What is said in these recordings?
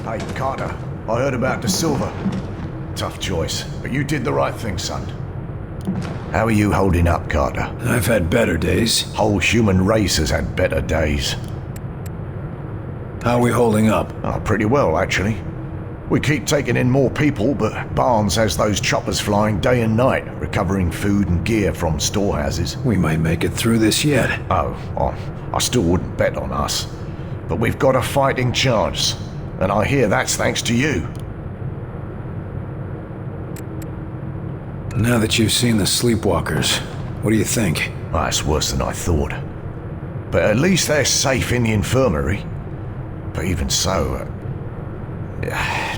Hey, Carter, I heard about the silver. Tough choice, but you did the right thing, son. How are you holding up, Carter? I've had better days. Whole human race has had better days. How are we holding up? Oh, pretty well, actually. We keep taking in more people, but Barnes has those choppers flying day and night, recovering food and gear from storehouses. We might make it through this yet. Oh, well, I still wouldn't bet on us. But we've got a fighting chance, and I hear that's thanks to you. Now that you've seen the sleepwalkers, what do you think? Well, that's worse than I thought. But at least they're safe in the infirmary. But even so,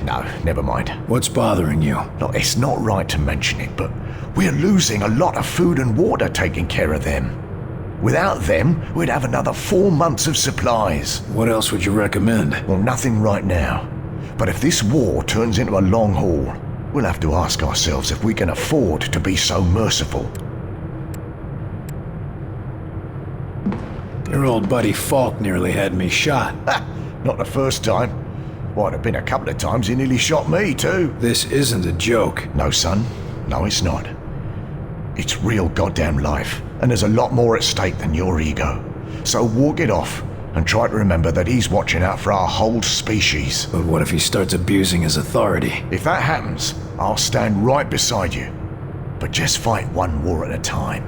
no, never mind. What's bothering you? Look, it's not right to mention it, but we're losing a lot of food and water taking care of them. Without them, we'd have another 4 months of supplies. What else would you recommend? Well, nothing right now. But if this war turns into a long haul, we'll have to ask ourselves if we can afford to be so merciful. Your old buddy Falk nearly had me shot. Ha! Not the first time. Well, it had been a couple of times he nearly shot me, too. This isn't a joke. No, son. No, it's not. It's real goddamn life, and there's a lot more at stake than your ego. So walk it off, and try to remember that he's watching out for our whole species. But what if he starts abusing his authority? If that happens, I'll stand right beside you. But just fight one war at a time.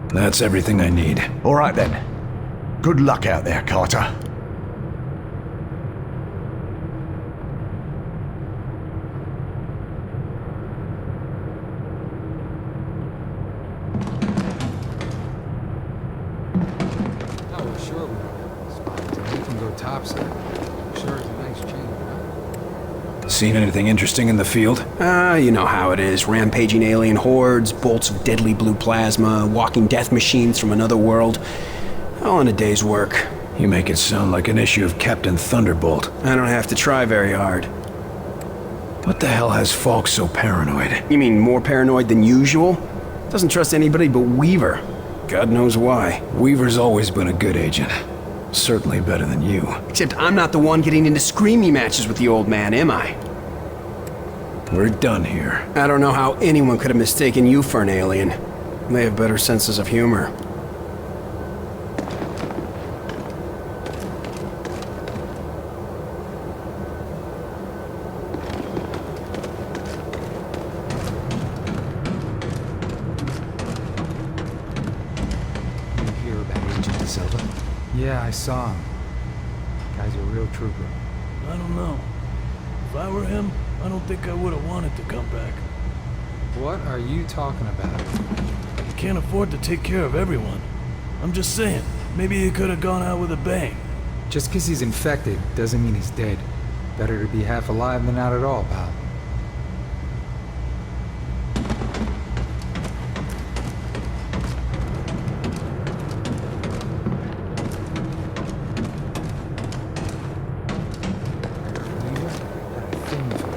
That's everything I need. All right then. Good luck out there, Carter. Seen anything interesting in the field? You know how it is. Rampaging alien hordes, bolts of deadly blue plasma, walking death machines from another world. All in a day's work. You make it sound like an issue of Captain Thunderbolt. I don't have to try very hard. What the hell has Falk so paranoid? You mean more paranoid than usual? Doesn't trust anybody but Weaver. God knows why. Weaver's always been a good agent. Certainly better than you. Except I'm not the one getting into screamy matches with the old man, am I? We're done here. I don't know how anyone could have mistaken you for an alien. They have better senses of humor. You hear about Agent Silva? Yeah, I saw him. Guy's a real trooper. I don't know. If I were him, I don't think I would have wanted to come back. What are you talking about? He can't afford to take care of everyone. I'm just saying, maybe he could have gone out with a bang. Just 'cause he's infected doesn't mean he's dead. Better to be half alive than not at all, pal.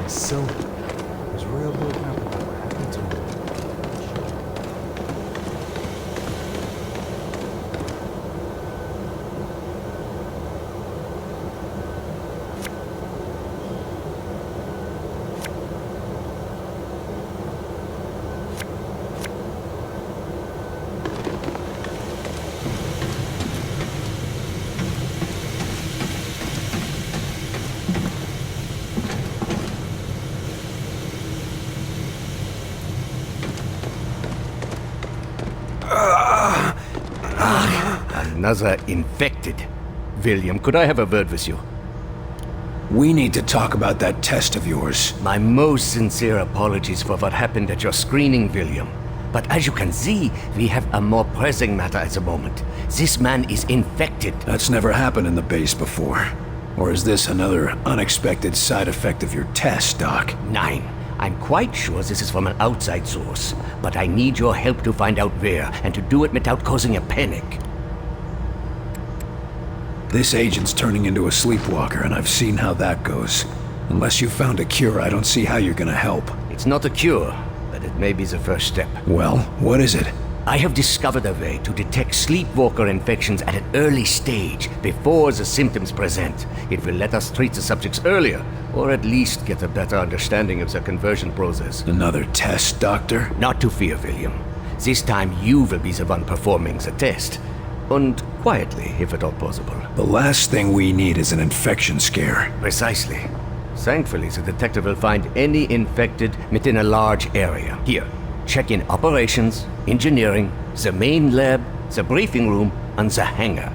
Silver. I was real broken up about what happened to him. Another infected. William, could I have a word with you? We need to talk about that test of yours. My most sincere apologies for what happened at your screening, William. But as you can see, we have a more pressing matter at the moment. This man is infected. That's never happened in the base before. Or is this another unexpected side effect of your test, Doc? Nine. I'm quite sure this is from an outside source, but I need your help to find out where, and to do it without causing a panic. This agent's turning into a sleepwalker, and I've seen how that goes. Unless you've found a cure, I don't see how you're gonna help. It's not a cure, but it may be the first step. Well, what is it? I have discovered a way to detect sleepwalker infections at an early stage, before the symptoms present. It will let us treat the subjects earlier, or at least get a better understanding of the conversion process. Another test, Doctor? Not to fear, William. This time you will be the one performing the test. And quietly, if at all possible. The last thing we need is an infection scare. Precisely. Thankfully, the detective will find any infected within a large area. Here, check in operations, engineering, the main lab, the briefing room, and the hangar.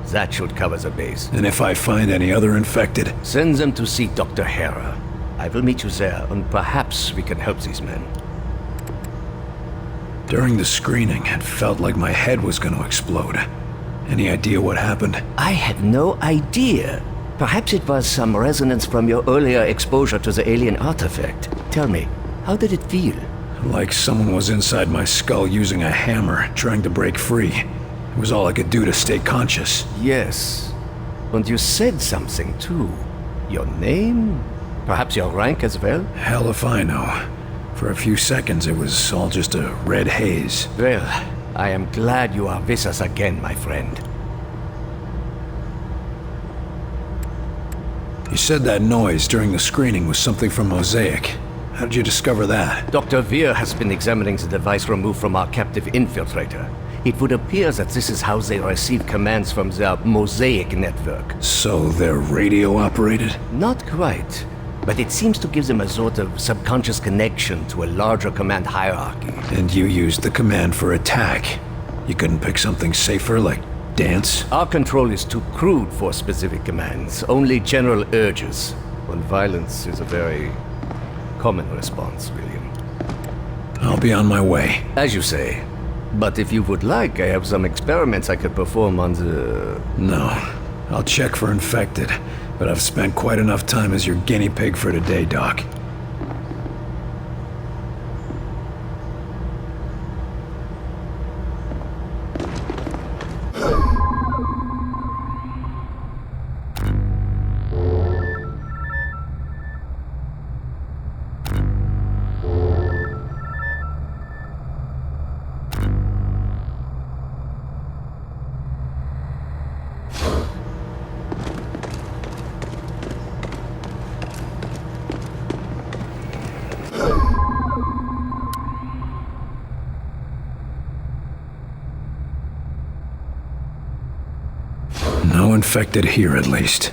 That should cover the base. And if I find any other infected? Send them to see Dr. Hera. I will meet you there, and perhaps we can help these men. During the screening, it felt like my head was going to explode. Any idea what happened? I have no idea. Perhaps it was some resonance from your earlier exposure to the alien artifact. Tell me, how did it feel? Like someone was inside my skull using a hammer, trying to break free. It was all I could do to stay conscious. Yes. And you said something, too. Your name? Perhaps your rank as well? Hell if I know. For a few seconds, it was all just a red haze. Well, I am glad you are with us again, my friend. You said that noise during the screening was something from Mosaic. How did you discover that? Dr. Veer has been examining the device removed from our captive infiltrator. It would appear that this is how they receive commands from their Mosaic network. So they're radio-operated? Not quite, but it seems to give them a sort of subconscious connection to a larger command hierarchy. And you used the command for attack. You couldn't pick something safer, like dance? Our control is too crude for specific commands, only general urges. And violence is a very common response, William. I'll be on my way. As you say. But if you would like, I have some experiments I could perform on the... No. I'll check for infected, but I've spent quite enough time as your guinea pig for today, Doc. No infected here, at least.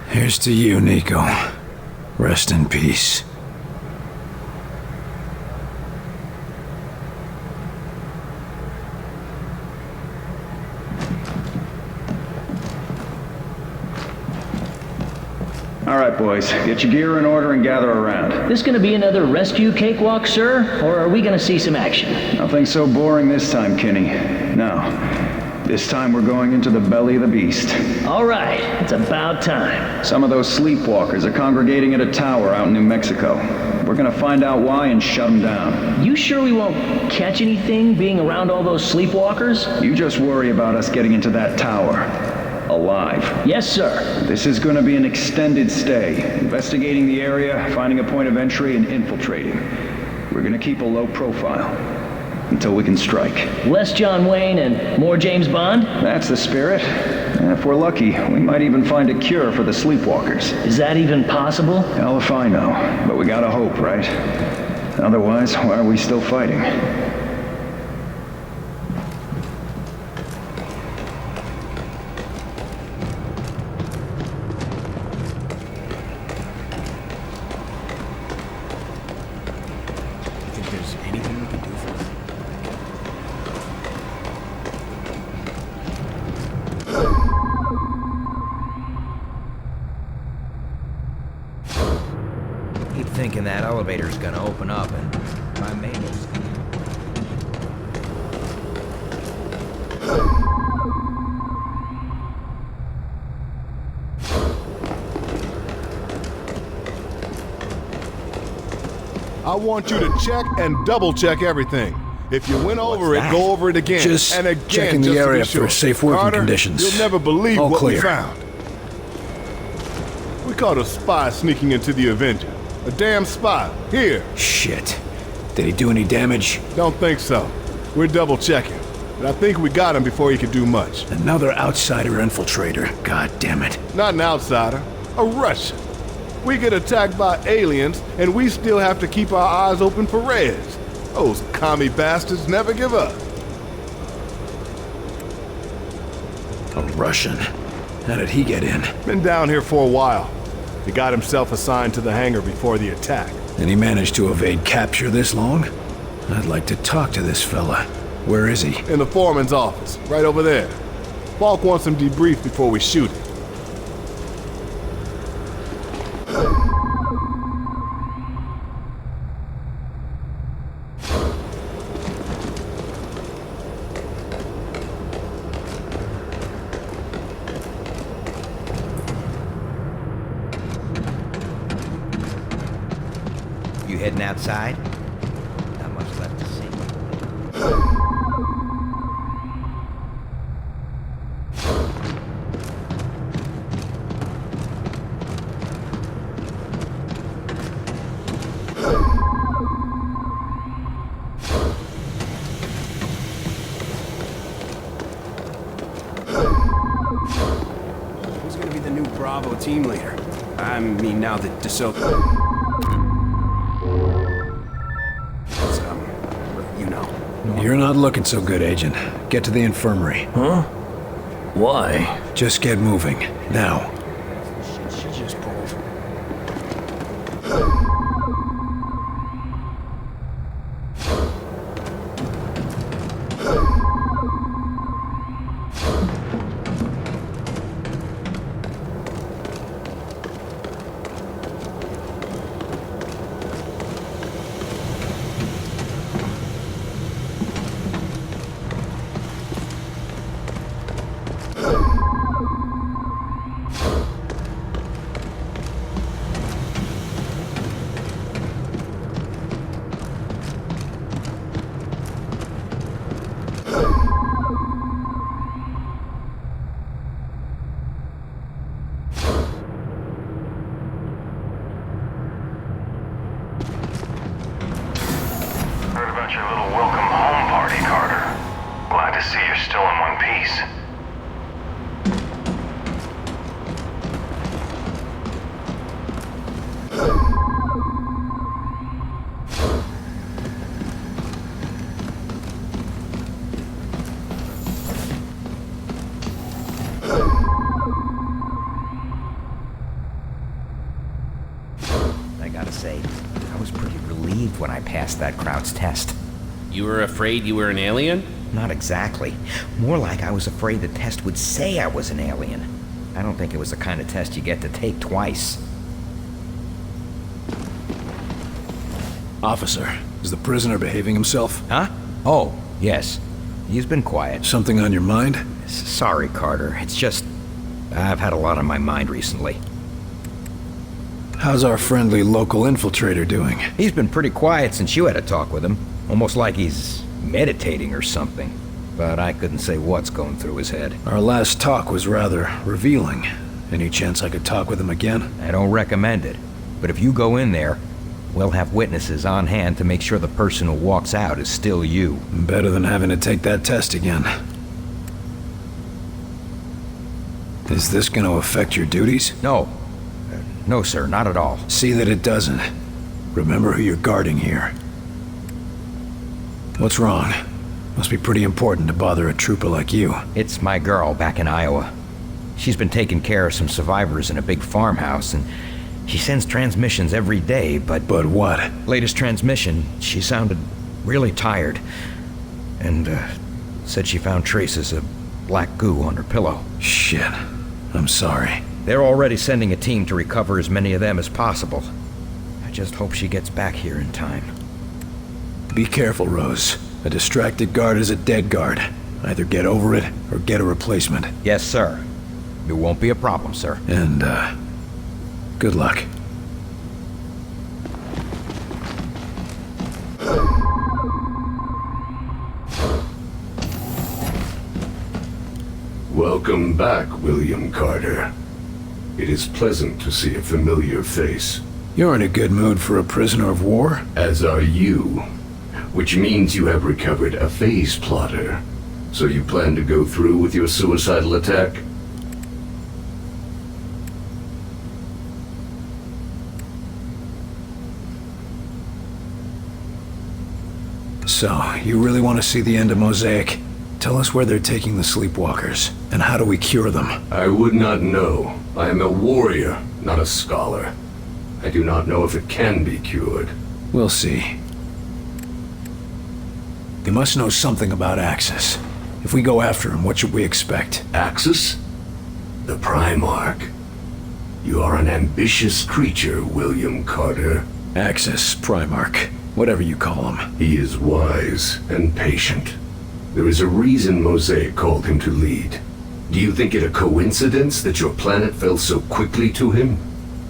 Here's to you, Nico. Rest in peace. All right, boys. Get your gear in order and gather around. This gonna be another rescue cakewalk, sir? Or are we gonna see some action? Nothing so boring this time, Kinney. No. This time we're going into the belly of the beast. All right, it's about time. Some of those sleepwalkers are congregating at a tower out in New Mexico. We're gonna find out why and shut them down. You sure we won't catch anything being around all those sleepwalkers? You just worry about us getting into that tower. Alive. Yes, sir. This is gonna be an extended stay. Investigating the area, finding a point of entry, and infiltrating. We're gonna keep a low profile. Until we can strike. Less John Wayne and more James Bond? That's the spirit. And if we're lucky, we might even find a cure for the sleepwalkers. Is that even possible? Hell if I know. But we gotta hope, right? Otherwise, why are we still fighting? Think there's anything we can do for them? Keep thinking that elevator's gonna open up and my Mabel's... I want you to check and double-check everything. If you went over it, go over it again. Just and again, checking the just to be area sure. for safe working Carter, conditions. You'll never believe All what we clear. found. We caught a spy sneaking into the Avenger. A damn spy. Here. Shit. Did he do any damage? Don't think so. We're double-checking. But I think we got him before he could do much. Another outsider infiltrator. God damn it. Not an outsider. A Russian. We get attacked by aliens, and we still have to keep our eyes open for Reds. Those commie bastards never give up. A Russian? How did he get in? Been down here for a while. He got himself assigned to the hangar before the attack. And he managed to evade capture this long? I'd like to talk to this fella. Where is he? In the foreman's office, right over there. Falk wants him debriefed before we shoot him. You heading outside? Not much left to see. Who's gonna be the new Bravo team leader? I mean, now that DeSoto... you know. You're not looking so good, Agent. Get to the infirmary. Huh? Why? Just get moving. Now. She just pulled. Heard about your little welcome home party, Carter. Glad to see you're still in one piece. I gotta say, I was pretty relieved when I passed that Kraut's test. You were afraid you were an alien? Not exactly. More like I was afraid the test would say I was an alien. I don't think it was the kind of test you get to take twice. Officer, is the prisoner behaving himself? Huh? Oh, yes. He's been quiet. Something on your mind? Sorry, Carter. It's just... I've had a lot on my mind recently. How's our friendly local infiltrator doing? He's been pretty quiet since you had a talk with him. Almost like he's meditating or something. But I couldn't say what's going through his head. Our last talk was rather revealing. Any chance I could talk with him again? I don't recommend it. But if you go in there, we'll have witnesses on hand to make sure the person who walks out is still you. Better than having to take that test again. Is this going to affect your duties? No. No, sir, not at all. See that it doesn't. Remember who you're guarding here. What's wrong? Must be pretty important to bother a trooper like you. It's my girl back in Iowa. She's been taking care of some survivors in a big farmhouse, and she sends transmissions every day, but... But what? Latest transmission, she sounded really tired. And, said she found traces of black goo on her pillow. Shit. I'm sorry. They're already sending a team to recover as many of them as possible. just hope she gets back here in time. Be careful, Rose. A distracted guard is a dead guard. Either get over it, or get a replacement. Yes, sir. It won't be a problem, sir. And, good luck. Welcome back, William Carter. It is pleasant to see a familiar face. You're in a good mood for a prisoner of war? As are you. Which means you have recovered a phase plotter. So you plan to go through with your suicidal attack? So, you really want to see the end of Mosaic? Tell us where they're taking the sleepwalkers, and how do we cure them? I would not know. I am a warrior, not a scholar. I do not know if it can be cured. We'll see. They must know something about Axis. If we go after him, what should we expect? Axis? The Primarch. You are an ambitious creature, William Carter. Axis, Primarch, whatever you call him. He is wise and patient. There is a reason Mosaic called him to lead. Do you think it a coincidence that your planet fell so quickly to him?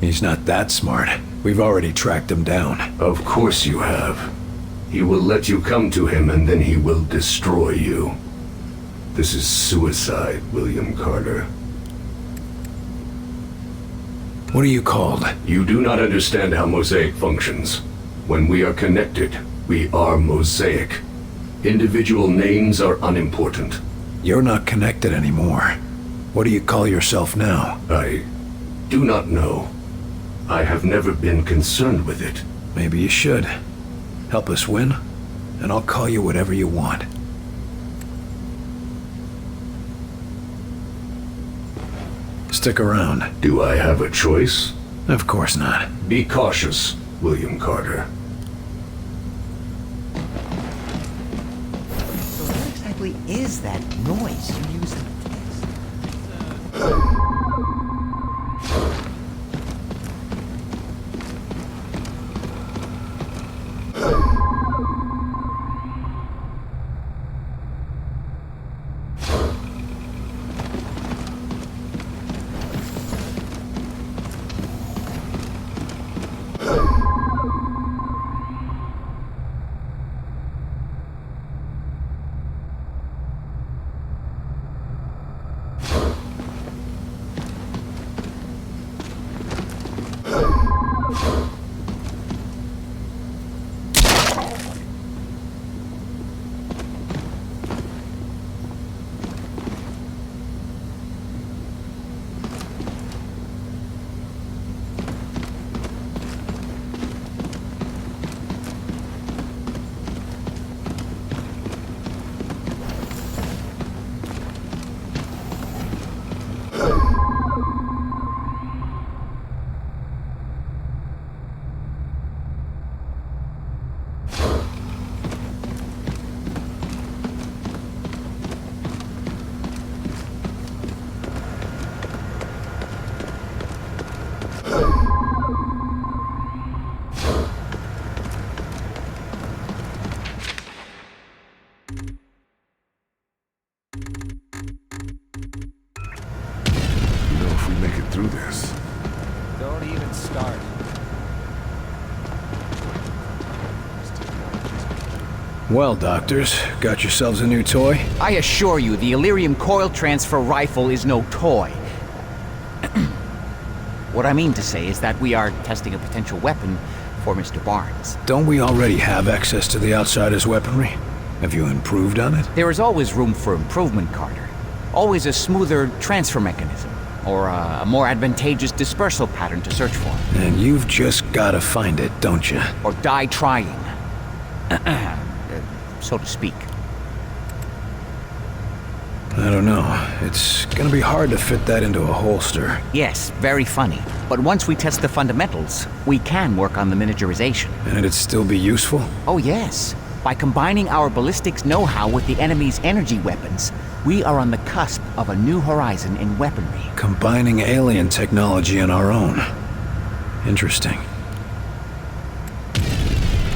He's not that smart. We've already tracked him down. Of course you have. He will let you come to him and then he will destroy you. This is suicide, William Carter. What are you called? You do not understand how Mosaic functions. When we are connected, we are Mosaic. Individual names are unimportant. You're not connected anymore. What do you call yourself now? I do not know. I have never been concerned with it. Maybe you should. Help us win, and I'll call you whatever you want. Stick around. Do I have a choice? Of course not. Be cautious, William Carter. So what exactly is that noise you use in the test? Through this. Don't even start. Well, doctors, got yourselves a new toy? I assure you, the Elerium coil transfer rifle is no toy. What I mean to say is that we are testing a potential weapon for Mr. Barnes. Don't we already have access to the Outsider's weaponry? Have you improved on it? There is always room for improvement, Carter. Always a smoother transfer mechanism, or a more advantageous dispersal pattern to search for. And you've just gotta find it, don't you? Or die trying. So to speak. I don't know. It's gonna be hard to fit that into a holster. Yes, very funny. But once we test the fundamentals, we can work on the miniaturization. And it'd still be useful? Oh yes. By combining our ballistics know-how with the enemy's energy weapons, we are on the cusp of a new horizon in weaponry. Combining alien technology and our own. Interesting.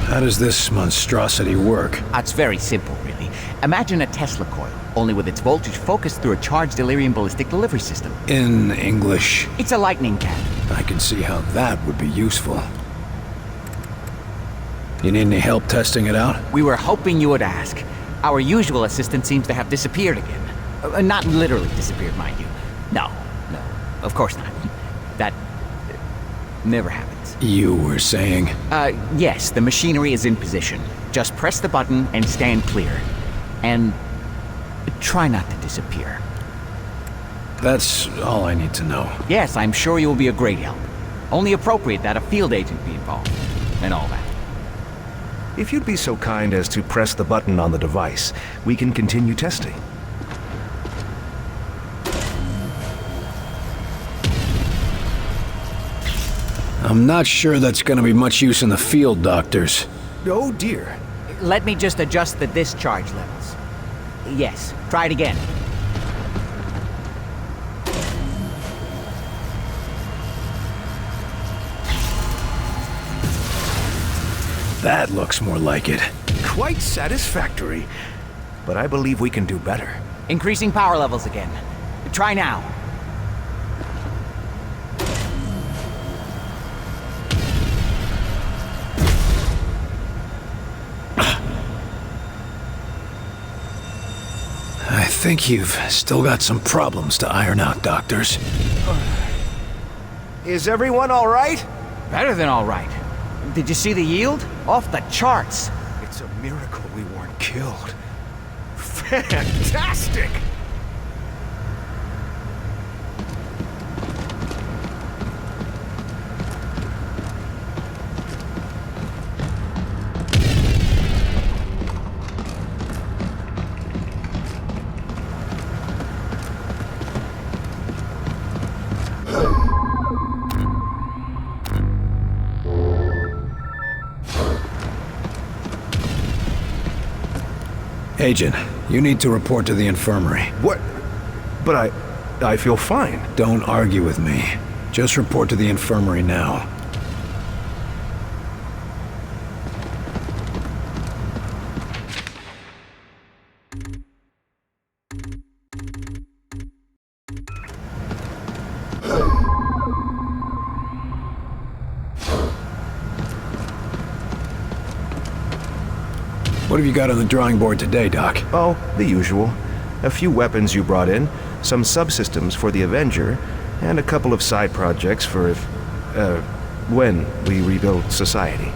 How does this monstrosity work? It's very simple, really. Imagine a Tesla coil, only with its voltage focused through a charged delirium ballistic delivery system. In English? It's a lightning cannon. I can see how that would be useful. You need any help testing it out? We were hoping you would ask. Our usual assistant seems to have disappeared again. Not literally disappeared, mind you. No, of course not. That never happens. You were saying? Yes, the machinery is in position. Just press the button and stand clear. And try not to disappear. That's all I need to know. Yes, I'm sure you'll be a great help. Only appropriate that a field agent be involved. And all that. If you'd be so kind as to press the button on the device, we can continue testing. I'm not sure that's gonna be much use in the field, doctors. Oh dear. Let me just adjust the discharge levels. Yes, try it again. That looks more like it. Quite satisfactory. But I believe we can do better. Increasing power levels again. Try now. I think you've still got some problems to iron out, doctors. Is everyone all right? Better than all right. Did you see the yield? Off the charts. It's a miracle we weren't killed. Fantastic! Agent, you need to report to the infirmary. What? But I feel fine. Don't argue with me. Just report to the infirmary now. What have you got on the drawing board today, Doc? Oh, the usual. A few weapons you brought in, some subsystems for the Avenger, and a couple of side projects for when we rebuild society.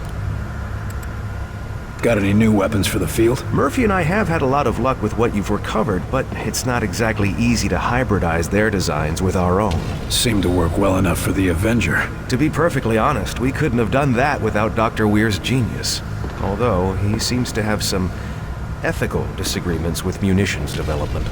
Got any new weapons for the field? Murphy and I have had a lot of luck with what you've recovered, but it's not exactly easy to hybridize their designs with our own. Seemed to work well enough for the Avenger. To be perfectly honest, we couldn't have done that without Dr. Weir's genius. Although, he seems to have some ethical disagreements with munitions development.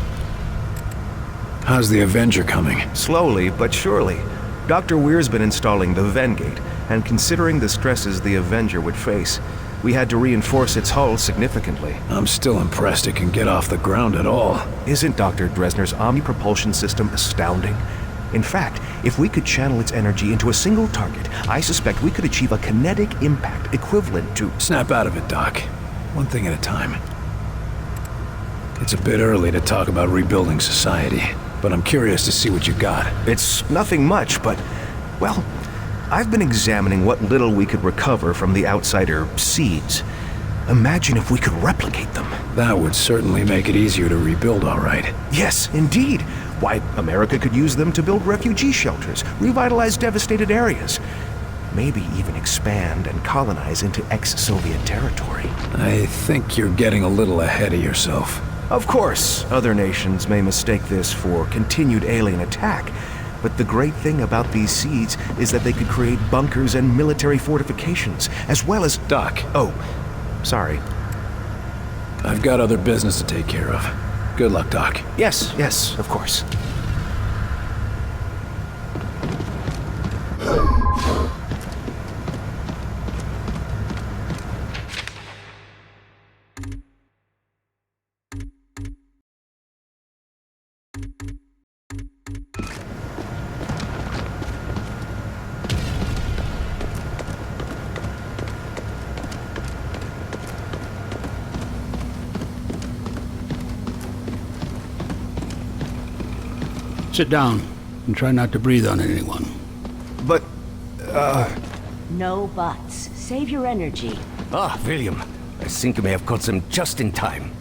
How's the Avenger coming? Slowly, but surely. Dr. Weir's been installing the Vengate, and considering the stresses the Avenger would face, we had to reinforce its hull significantly. I'm still impressed it can get off the ground at all. Isn't Dr. Dresner's omni-propulsion system astounding? In fact, if we could channel its energy into a single target, I suspect we could achieve a kinetic impact equivalent to... Snap out of it, Doc. One thing at a time. It's a bit early to talk about rebuilding society, but I'm curious to see what you got. It's nothing much, but, well, I've been examining what little we could recover from the outsider seeds. Imagine if we could replicate them. That would certainly make it easier to rebuild, all right. Yes, indeed. Why, America could use them to build refugee shelters, revitalize devastated areas, maybe even expand and colonize into ex-Soviet territory. I think you're getting a little ahead of yourself. Of course, other nations may mistake this for continued alien attack, but the great thing about these seeds is that they could create bunkers and military fortifications, as well as... Doc. Oh, sorry. I've got other business to take care of. Good luck, Doc. Yes, of course. Sit down and try not to breathe on anyone. But, No buts. Save your energy. Ah, William. I think I may have caught them just in time.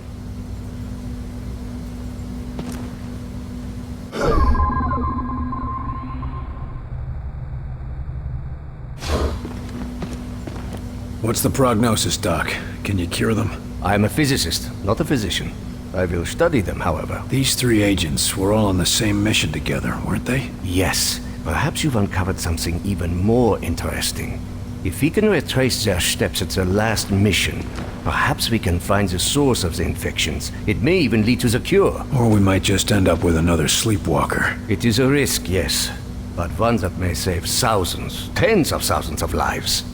What's the prognosis, Doc? Can you cure them? I am a physicist, not a physician. I will study them, however. These three agents were all on the same mission together, weren't they? Yes. Perhaps you've uncovered something even more interesting. If we can retrace their steps at their last mission, perhaps we can find the source of the infections. It may even lead to the cure. Or we might just end up with another sleepwalker. It is a risk, yes. But one that may save thousands, tens of thousands of lives.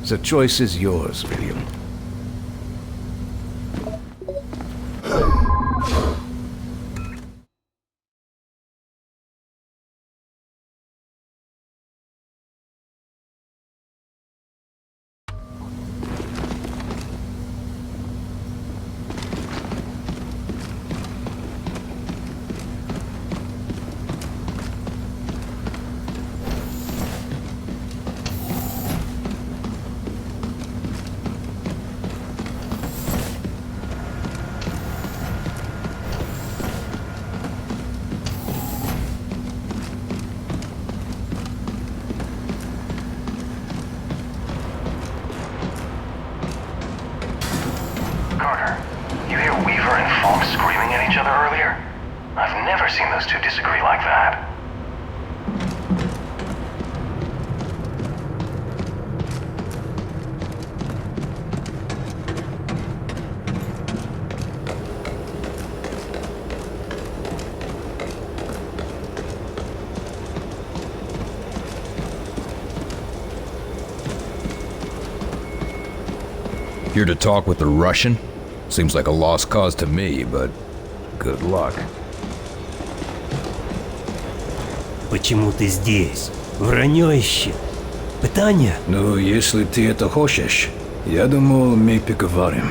The choice is yours, William. Carter, you hear Weaver and Falk screaming at each other earlier? I've never seen those two disagree like that. Here to talk with the Russian? Seems like a lost cause to me, but good luck. Почему ты здесь? Вранье ищи. Пытание? Ну, если ты это хочешь, я думал, мы поговорим.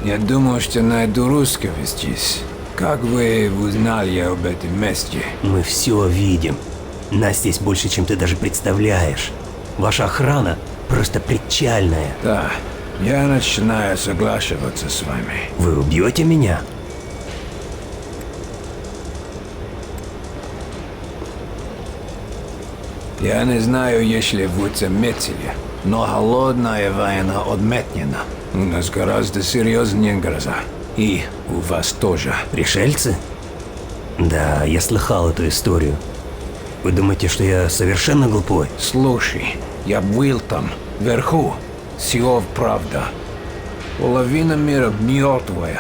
Я думал, что найду русского здесь. Как вы узнали об этом месте? Мы все видим. Нас здесь больше, чем ты даже представляешь. Ваша охрана просто причальная. Да, я начинаю соглашиваться с вами. Вы убьете меня? Я не знаю, если вы заметили, но холодная война отметнена. У нас гораздо серьезнее гроза. И у вас тоже. Пришельцы? Да, я слыхал эту историю. Вы думаете, что я совершенно глупой? Слушай, я был там, вверху. Все правда. Половина мира мертвая,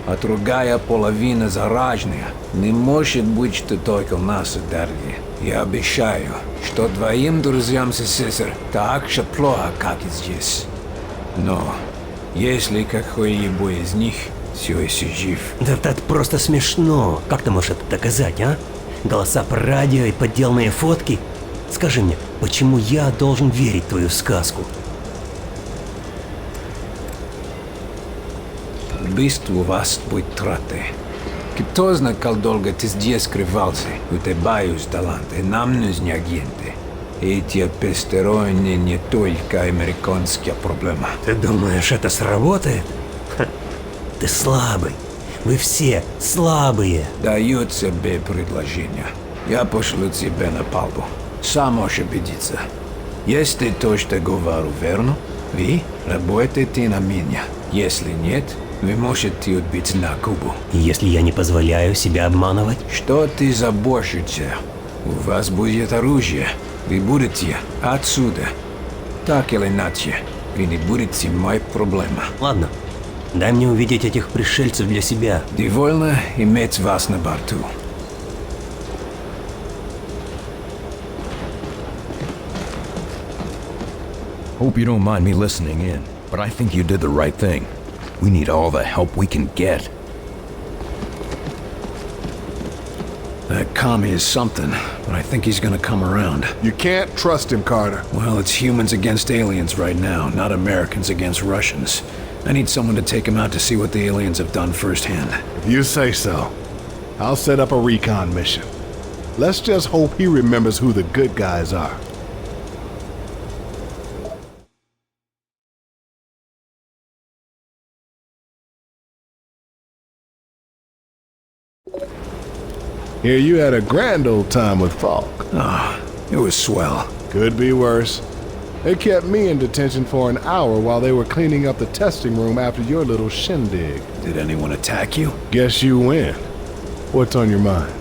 а другая половина зараженная. Не может быть, что только у нас энергии. Я обещаю, что твоим друзьям сестер так же плохо, как и здесь. Но если какой-нибудь из них все еще жив... Да это просто смешно. Как ты можешь это доказать, а? Голоса по радио и подделанные фотки? Скажи мне, почему я должен верить в твою сказку? Убийство у вас будет траты. Кто знает, как долго ты здесь скрывался? У тебя есть таланты, нам нужны агенты. Эти посторонние не только американская проблема. Ты думаешь, это сработает? Ха. Ты слабый. Вы все слабые. Даю тебе предложение. Я пошлю тебя на палубу. Сам можешь убедиться. Если то, что говорю, верно, вы работаете на меня. Если нет, вы можете убить на Кубу. Если я не позволяю себя обманывать? Что ты заботишься? У вас будет оружие. Вы будете отсюда. Так или иначе, вы не будете моей проблемой. Ладно. Дай мне увидеть этих пришельцев для себя. Довольно иметь вас на борту. Hope you don't mind me listening in, but I think you did the right thing. We need all the help we can get. That commie is something, but I think he's gonna come around. You can't trust him, Carter. Well, it's humans against aliens right now, not Americans against Russians. I need someone to take him out to see what the aliens have done firsthand. If you say so. I'll set up a recon mission. Let's just hope he remembers who the good guys are. Hear you had a grand old time with Falk. Ah, it was swell. Could be worse. They kept me in detention for an hour while they were cleaning up the testing room after your little shindig. Did anyone attack you? Guess you win. What's on your mind?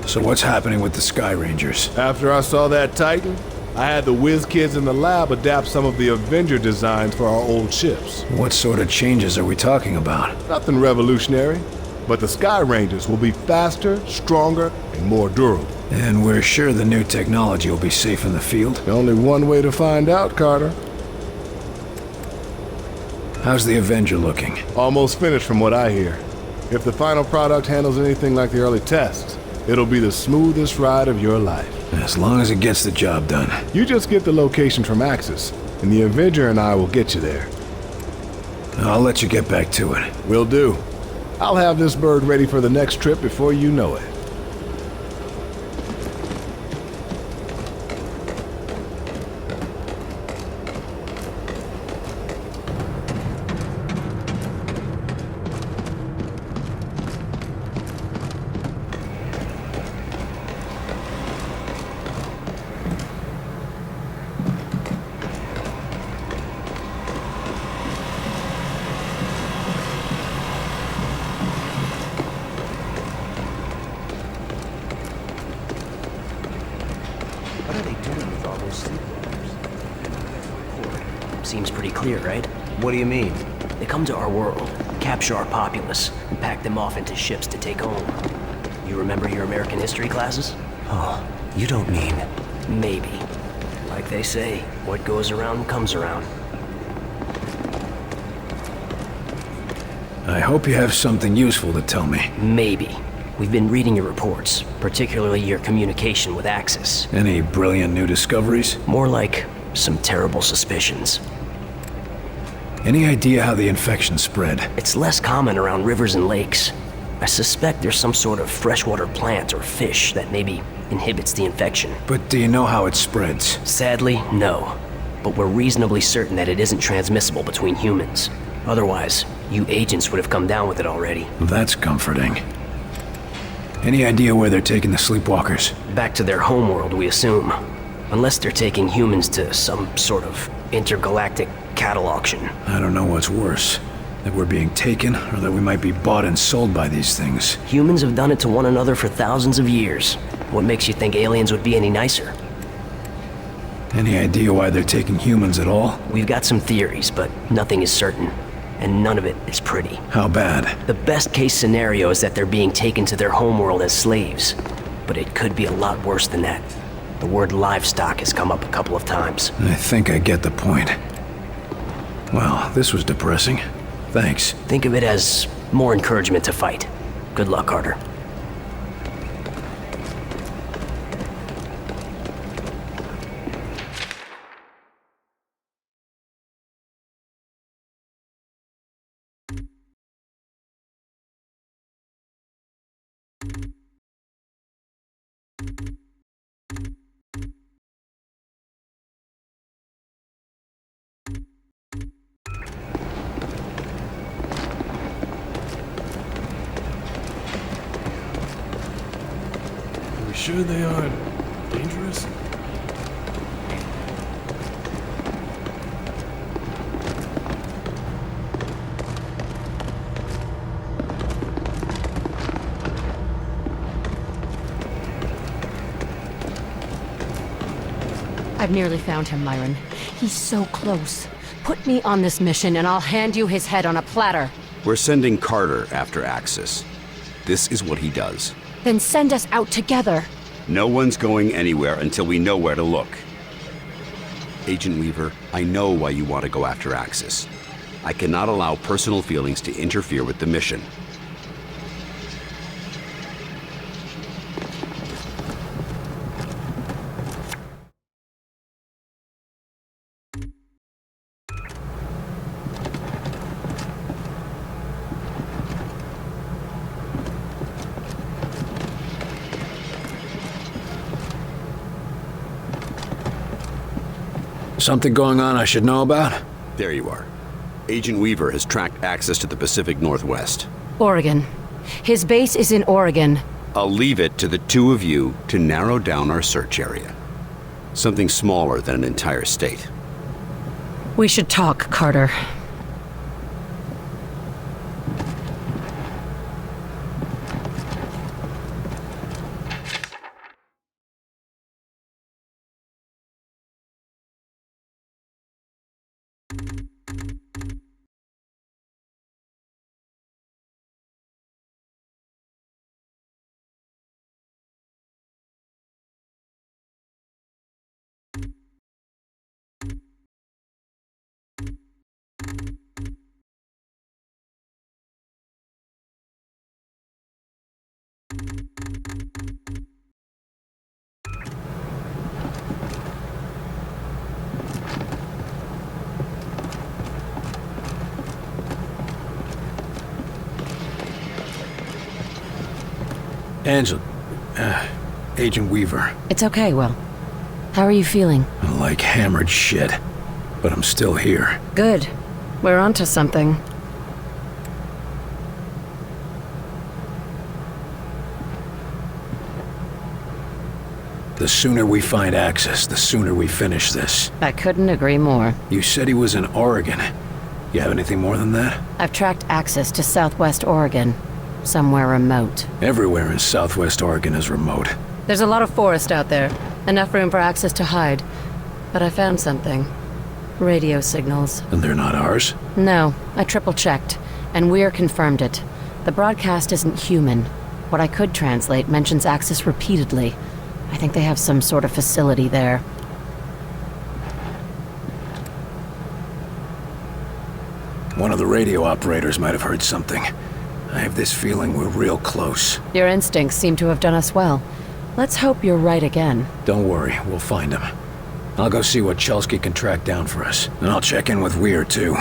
So what's happening with the Sky Rangers? After I saw that Titan, I had the whiz kids in the lab adapt some of the Avenger designs for our old ships. What sort of changes are we talking about? Nothing revolutionary, but the Sky Rangers will be faster, stronger, and more durable. And we're sure the new technology will be safe in the field? Only one way to find out, Carter. How's the Avenger looking? Almost finished from what I hear. If the final product handles anything like the early tests, it'll be the smoothest ride of your life. As long as it gets the job done. You just get the location from Axis, and the Avenger and I will get you there. I'll let you get back to it. Will do. I'll have this bird ready for the next trip before you know it. What are they doing with all those sleepwalkers? Seems pretty clear, right? What do you mean? They come to our world, capture our populace, and pack them off into ships to take home. You remember your American history classes? Oh, you don't mean... Maybe. Like they say, what goes around comes around. I hope you have something useful to tell me. Maybe. We've been reading your reports, particularly your communication with Axis. Any brilliant new discoveries? More like some terrible suspicions. Any idea how the infection spread? It's less common around rivers and lakes. I suspect there's some sort of freshwater plant or fish that maybe inhibits the infection. But do you know how it spreads? Sadly, no. But we're reasonably certain that it isn't transmissible between humans. Otherwise, you agents would have come down with it already. That's comforting. Any idea where they're taking the sleepwalkers? Back to their homeworld, we assume. Unless they're taking humans to some sort of intergalactic cattle auction. I don't know what's worse. That we're being taken, or that we might be bought and sold by these things. Humans have done it to one another for thousands of years. What makes you think aliens would be any nicer? Any idea why they're taking humans at all? We've got some theories, but nothing is certain. And none of it is pretty. How bad? The best case scenario is that they're being taken to their homeworld as slaves. But it could be a lot worse than that. The word livestock has come up a couple of times. I think I get the point. Well, this was depressing. Thanks. Think of it as more encouragement to fight. Good luck, Carter. Are we sure they aren't dangerous? I've nearly found him, Myron. He's so close. Put me on this mission and I'll hand you his head on a platter. We're sending Carter after Axis. This is what he does. Then send us out together. No one's going anywhere until we know where to look. Agent Weaver, I know why you want to go after Axis. I cannot allow personal feelings to interfere with the mission. Something going on I should know about? There you are. Agent Weaver has tracked access to the Pacific Northwest. Oregon. His base is in Oregon. I'll leave it to the two of you to narrow down our search area. Something smaller than an entire state. We should talk, Carter. Angela, Agent Weaver. It's okay, Will. How are you feeling? I'm like hammered shit, but I'm still here. Good. We're onto something. The sooner we find access, the sooner we finish this. I couldn't agree more. You said he was in Oregon. You have anything more than that? I've tracked access to Southwest Oregon. Somewhere remote. Everywhere in Southwest Oregon is remote. There's a lot of forest out there. Enough room for access to hide. But I found something. Radio signals. And they're not ours? No, I triple-checked. And Weir confirmed it. The broadcast isn't human. What I could translate mentions access repeatedly. I think they have some sort of facility there. One of the radio operators might have heard something. I have this feeling we're real close. Your instincts seem to have done us well. Let's hope you're right again. Don't worry, we'll find him. I'll go see what Chelsky can track down for us. And I'll check in with Weir, too.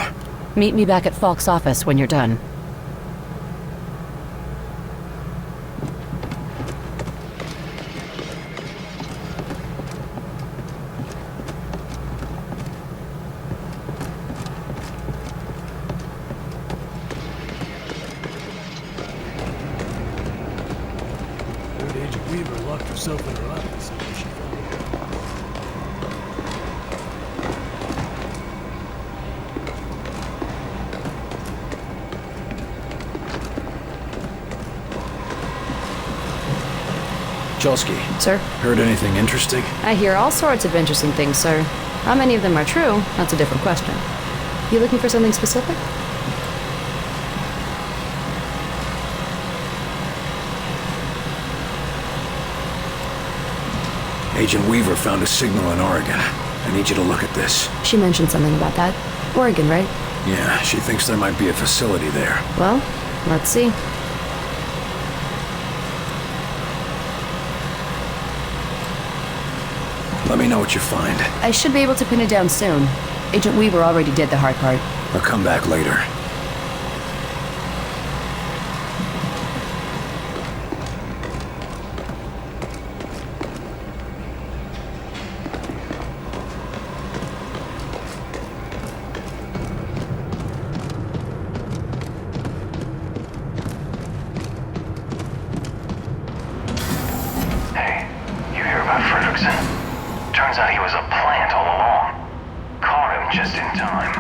Meet me back at Falk's office when you're done. Agent Weaver locked herself in her office after she found Chelsky. Sir? Heard anything interesting? I hear all sorts of interesting things, sir. How many of them are true? That's a different question. You looking for something specific? Agent Weaver found a signal in Oregon. I need you to look at this. She mentioned something about that. Oregon, right? Yeah, she thinks there might be a facility there. Well, let's see. Let me know what you find. I should be able to pin it down soon. Agent Weaver already did the hard part. I'll come back later. Turns out he was a plant all along. Caught him just in time.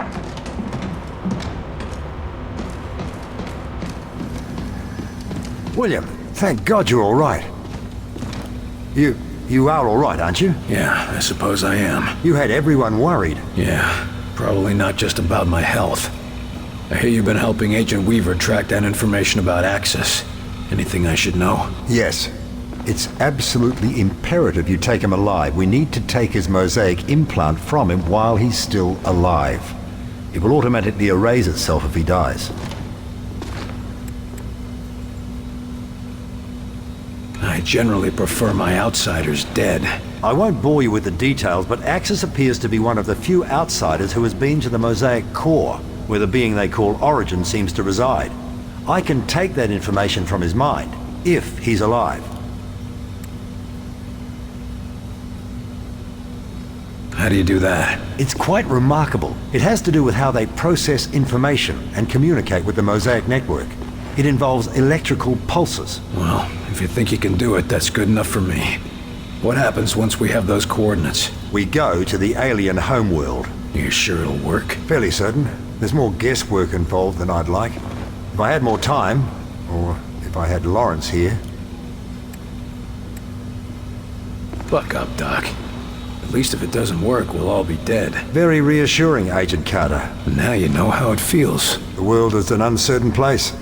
William, thank God you're all right. You are all right, aren't you? Yeah, I suppose I am. You had everyone worried. Yeah, probably not just about my health. I hear you've been helping Agent Weaver track down information about Axis. Anything I should know? Yes. It's absolutely imperative you take him alive. We need to take his mosaic implant from him while he's still alive. It will automatically erase itself if he dies. I generally prefer my outsiders dead. I won't bore you with the details, but Axis appears to be one of the few outsiders who has been to the mosaic core, where the being they call Origin seems to reside. I can take that information from his mind, if he's alive. How do you do that? It's quite remarkable. It has to do with how they process information and communicate with the Mosaic network. It involves electrical pulses. Well, if you think you can do it, that's good enough for me. What happens once we have those coordinates? We go to the alien homeworld. You sure it'll work? Fairly certain. There's more guesswork involved than I'd like. If I had more time, or if I had Lawrence here. Buck up, Doc. At least if it doesn't work, we'll all be dead. Very reassuring, Agent Carter. Now you know how it feels. The world is an uncertain place.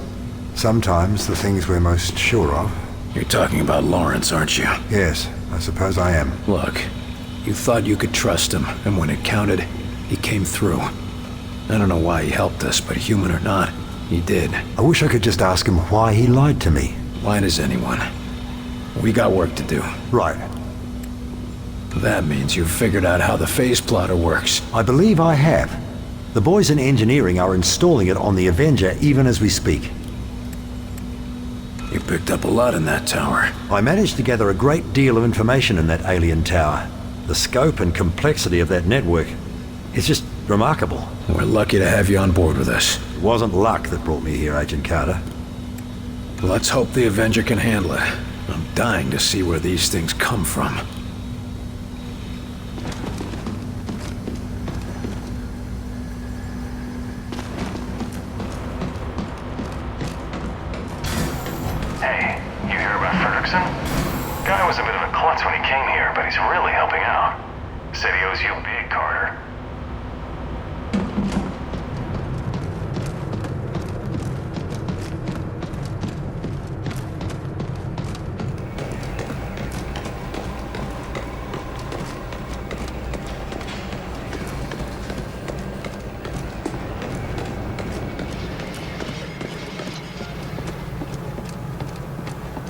Sometimes the things we're most sure of. You're talking about Lawrence, aren't you? Yes, I suppose I am. Look, you thought you could trust him, and when it counted, he came through. I don't know why he helped us, but human or not, he did. I wish I could just ask him why he lied to me. Why does anyone? We got work to do. Right. That means you've figured out how the phase plotter works. I believe I have. The boys in engineering are installing it on the Avenger even as we speak. You picked up a lot in that tower. I managed to gather a great deal of information in that alien tower. The scope and complexity of that network is just remarkable. We're lucky to have you on board with us. It wasn't luck that brought me here, Agent Carter. Let's hope the Avenger can handle it. I'm dying to see where these things come from. Hey, you hear about Fredrickson? Guy was a bit of a klutz when he came here, but he's really helping out. Said he owes you big, Carter.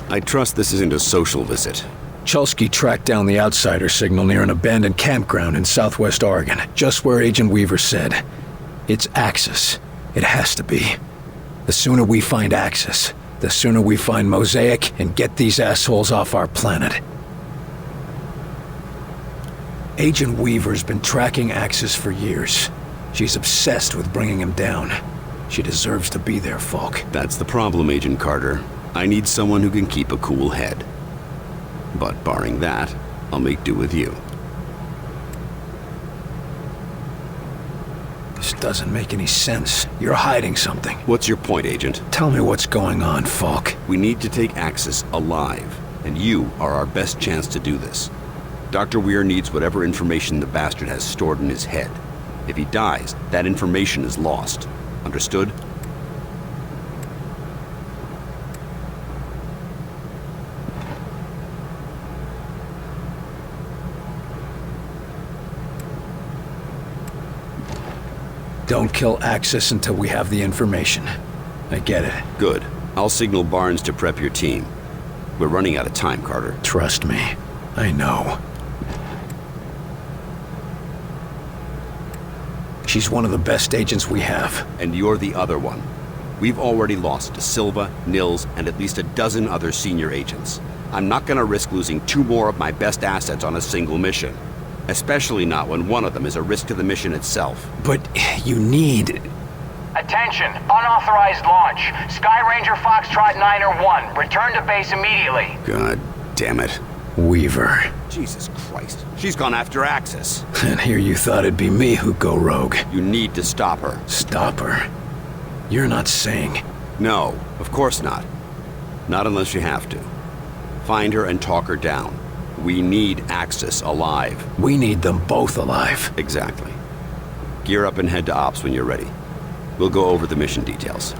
I trust this isn't a social visit. Chulsky tracked down the outsider signal near an abandoned campground in southwest Oregon, just where Agent Weaver said. It's Axis. It has to be. The sooner we find Axis, the sooner we find Mosaic and get these assholes off our planet. Agent Weaver's been tracking Axis for years. She's obsessed with bringing him down. She deserves to be there, Falk. That's the problem, Agent Carter. I need someone who can keep a cool head. But barring that, I'll make do with you. This doesn't make any sense. You're hiding something. What's your point, Agent? Tell me what's going on, Falk. We need to take Axis alive, and you are our best chance to do this. Dr. Weir needs whatever information the bastard has stored in his head. If he dies, that information is lost. Understood? Don't kill Axis until we have the information. I get it. Good. I'll signal Barnes to prep your team. We're running out of time, Carter. Trust me. I know. She's one of the best agents we have. And you're the other one. We've already lost to Silva, Nils, and at least a dozen other senior agents. I'm not gonna risk losing 2 more of my best assets on a single mission. Especially not when one of them is a risk to the mission itself. But you need... Attention! Unauthorized launch. Sky Ranger Foxtrot 901. Return to base immediately. God damn it. Weaver. Jesus Christ. She's gone after Axis. And here you thought it'd be me who'd go rogue. You need to stop her. Stop her? You're not saying... No, of course not. Not unless you have to. Find her and talk her down. We need Axis alive. We need them both alive. Exactly. Gear up and head to Ops when you're ready. We'll go over the mission details.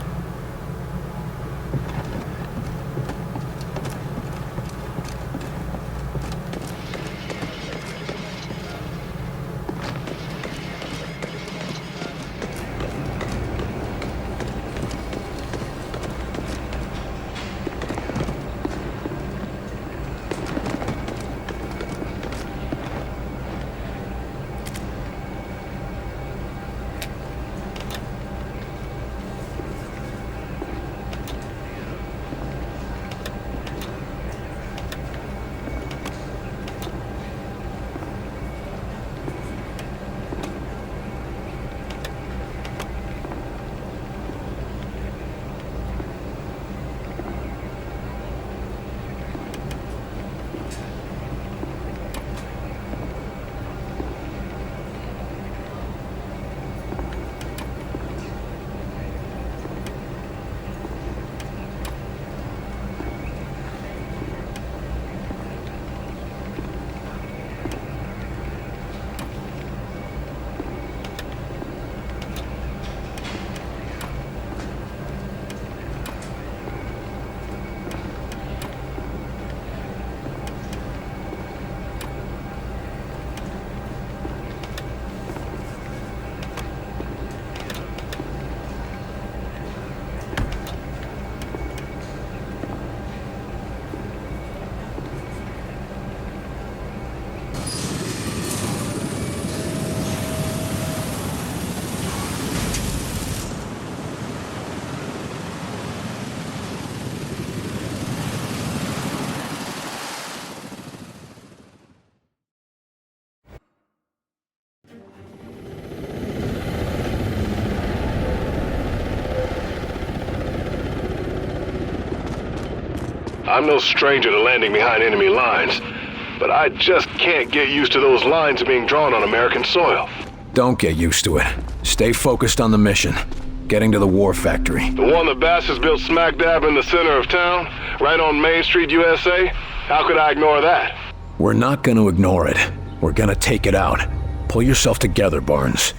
I'm no stranger to landing behind enemy lines, but I just can't get used to those lines being drawn on American soil. Don't get used to it. Stay focused on the mission. Getting to the war factory. The one the bastards built smack dab in the center of town, right on Main Street, USA? How could I ignore that? We're not gonna ignore it. We're gonna take it out. Pull yourself together, Barnes.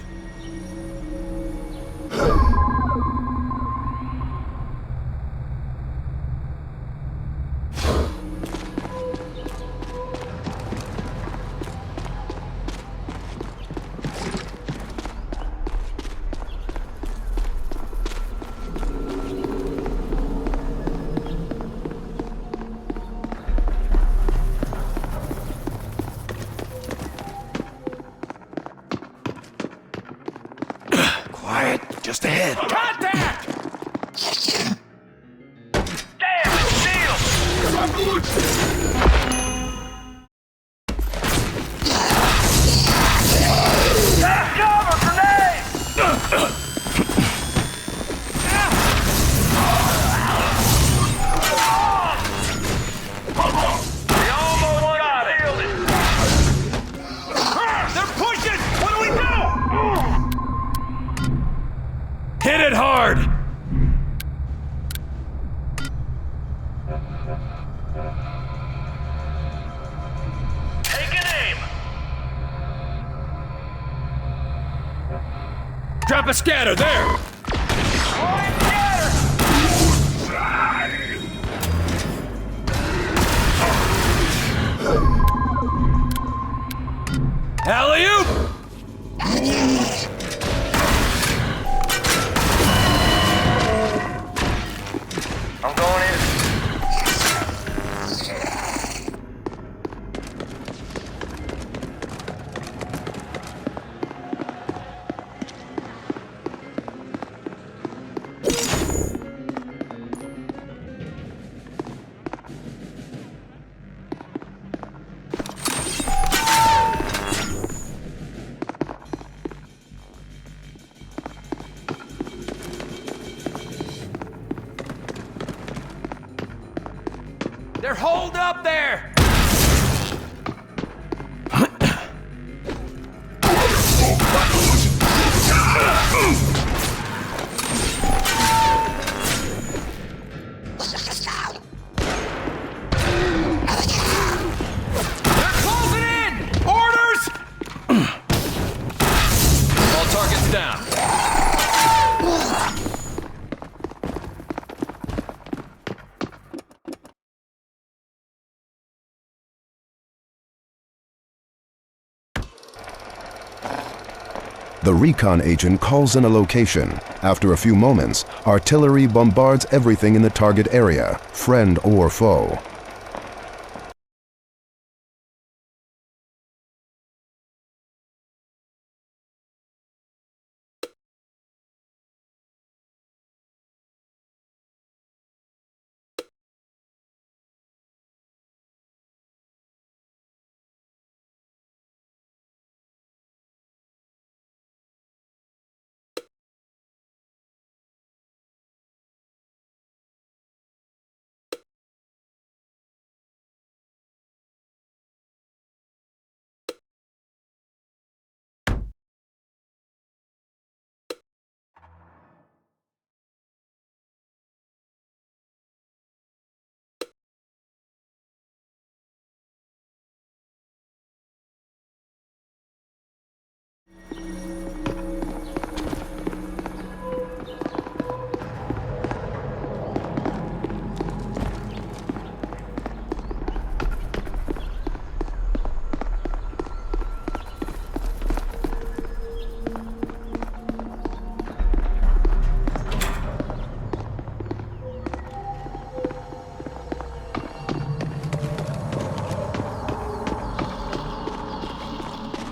Just ahead. Contact! Damn, it's Steel! Cover, grenade! We almost got it. They're pushing! What do we do? Hit it hard! Take an aim! Drop a scatter, there! Alley-oop! I'm going in. They're holed up there! They're closing in! Orders! All targets down. The recon agent calls in a location. After a few moments, artillery bombards everything in the target area, friend or foe.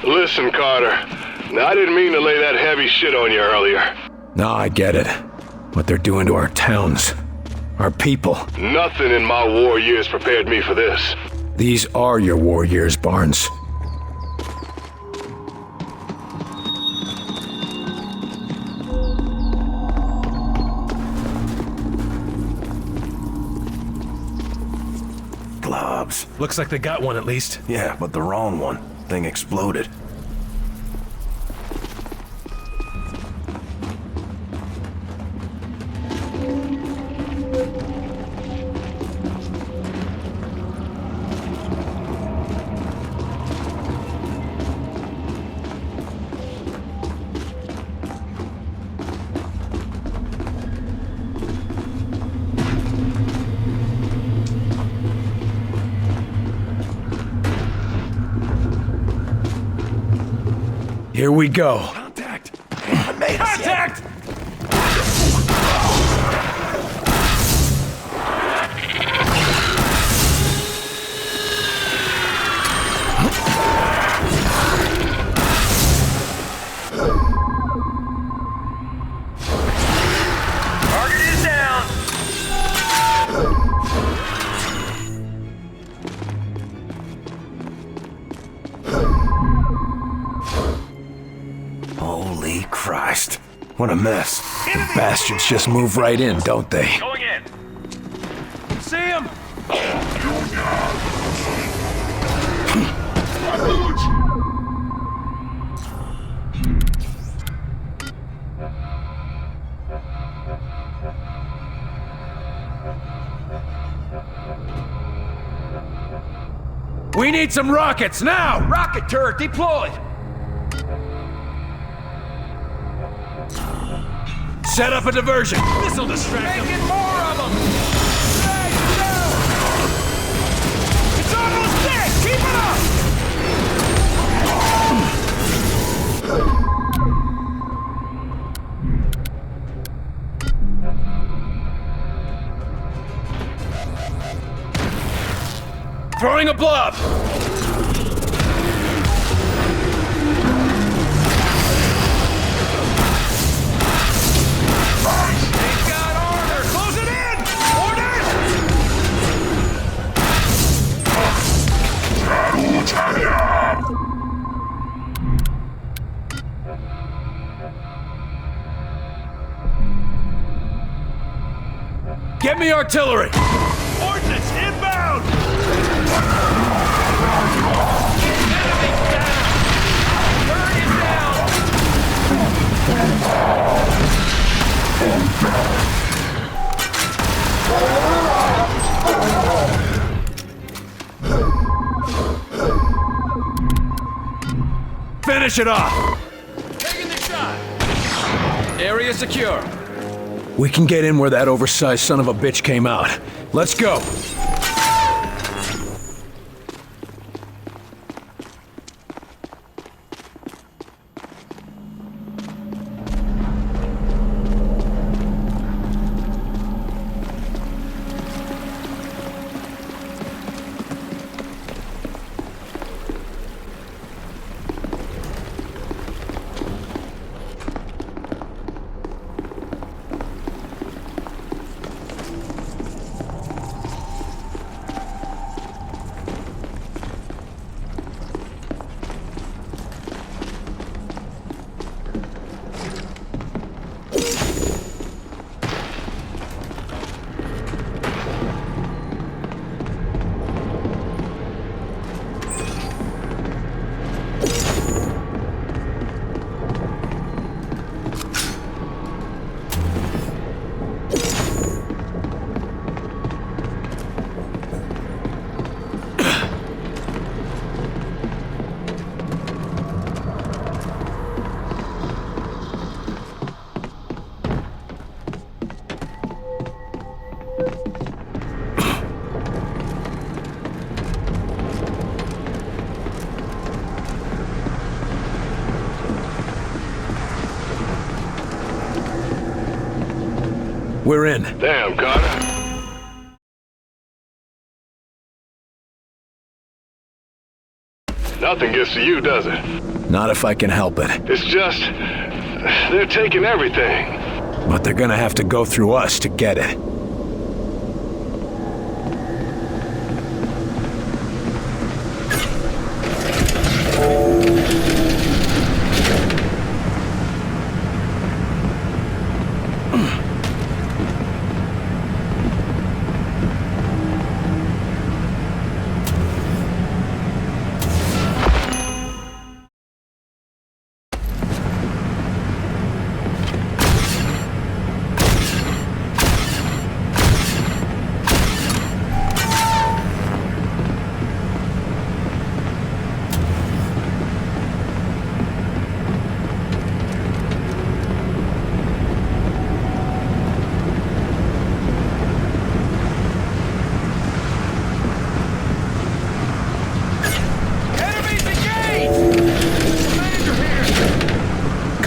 Listen, Carter. Now, I didn't mean to lay that heavy shit on you earlier. No, I get it. What they're doing to our towns. Our people. Nothing in my war years prepared me for this. These are your war years, Barnes. Cyclops. Looks like they got one at least. Yeah, but the wrong one. Thing exploded. Here we go. Contact! Contact! Target is down! Holy Christ. What a mess. The bastards just move right in, don't they? Going in! See him! We need some rockets now! Rocket turret deployed! Set up a diversion. This'll distract them! Making more of them! It's almost dead! Keep it up! Throwing a blob! Get me artillery! Ordnance inbound! Enemy down! Turret is down! Finish it off! taking the shot! Area secure. We can get in where that oversized son of a bitch came out. Let's go! We're in. Damn, Carter. Nothing gets to you, does it? Not if I can help it. It's just... they're taking everything. But they're gonna have to go through us to get it.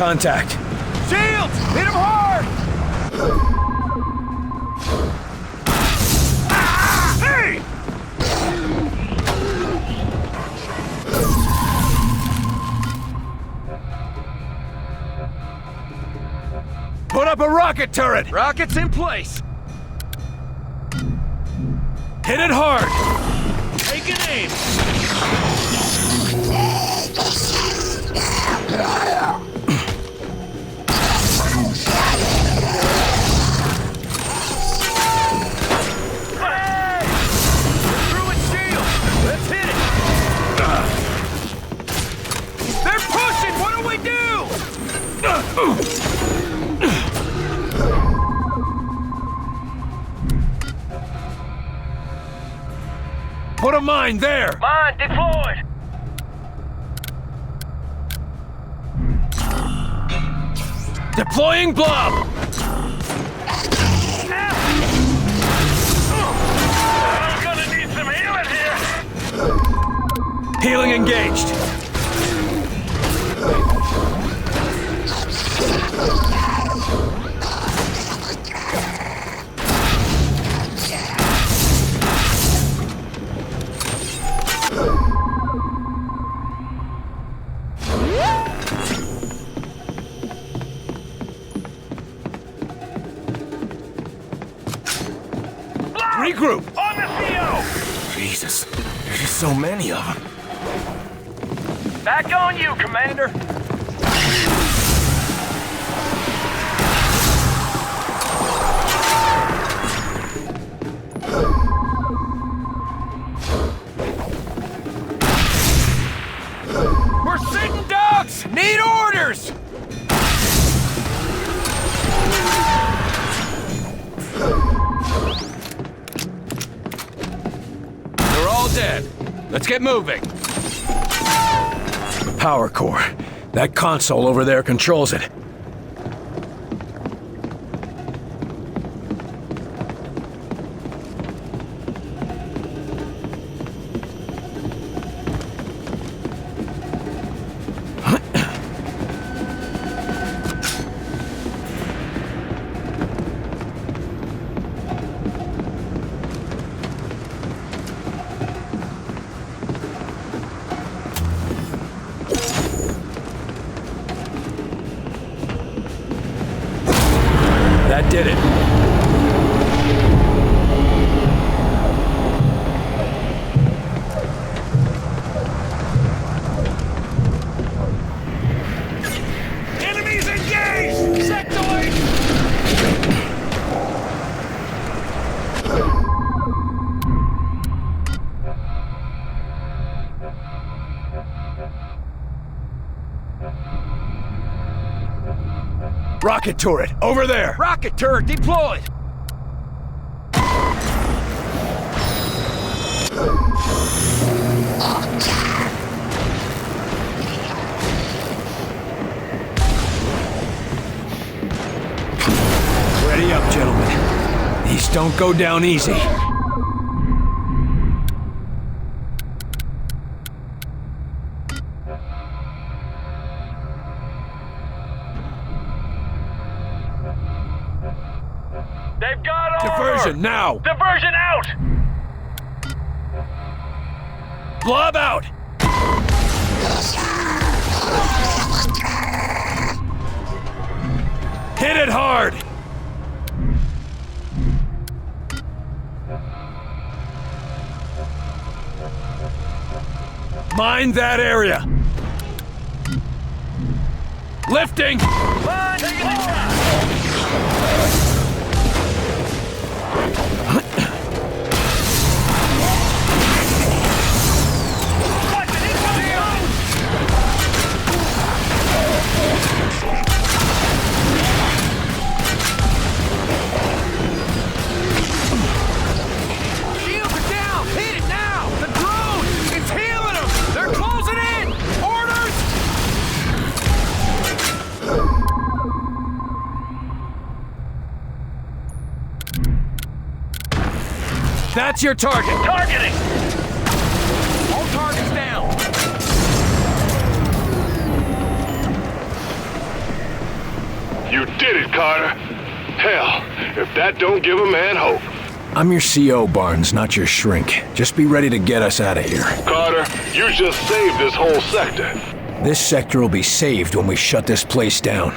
contact. Shields! Hit him hard! Hey! Put up a rocket turret! Rockets in place! Hit it hard! Take an aim! Hey! Through its shield! Let's hit it! They're pushing! What do we do? Put a mine there! Mine deployed! Deploying blob! I'm gonna need some healing here! Healing engaged! Regroup! On the CO! Jesus, there's just so many of them. Back on you, Commander! We're sitting ducks! Need orders! They're all dead. Let's get moving. The power core. That console over there controls it. That did it. Enemies engaged! Sectoid! Rocket turret, over there! Rocket turret deployed! Ready up, gentlemen. These don't go down easy. They've got armor! Diversion, now! Diversion out! Blob out! Hit it hard! Mine that area! Lifting! Shields are down! Hit it now! The drone! It's healing them! They're closing in! Orders! That's your target! Targeting! All targets down! You did it, Carter. Hell, if that don't give a man hope. I'm your CO, Barnes, not your shrink. Just be ready to get us out of here. Carter, you just saved this whole sector. This sector will be saved when we shut this place down.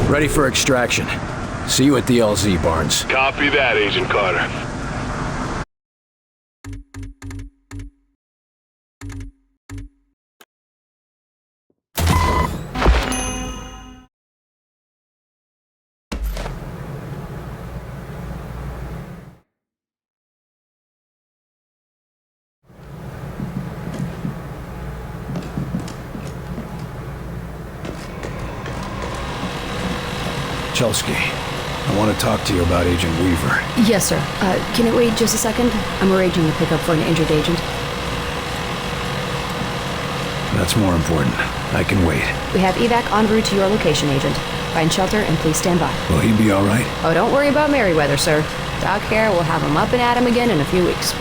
Ready for extraction. See you at the LZ, Barnes. Copy that, Agent Carter. Chelsky, I want to talk to you about Agent Weaver. Yes, sir. Can it wait just a second? I'm arranging a pickup for an injured agent. That's more important. I can wait. We have evac en route to your location, Agent. Find shelter and please stand by. Will he be all right? Oh, don't worry about Merryweather, sir. Doc here will have him up and at him again in a few weeks.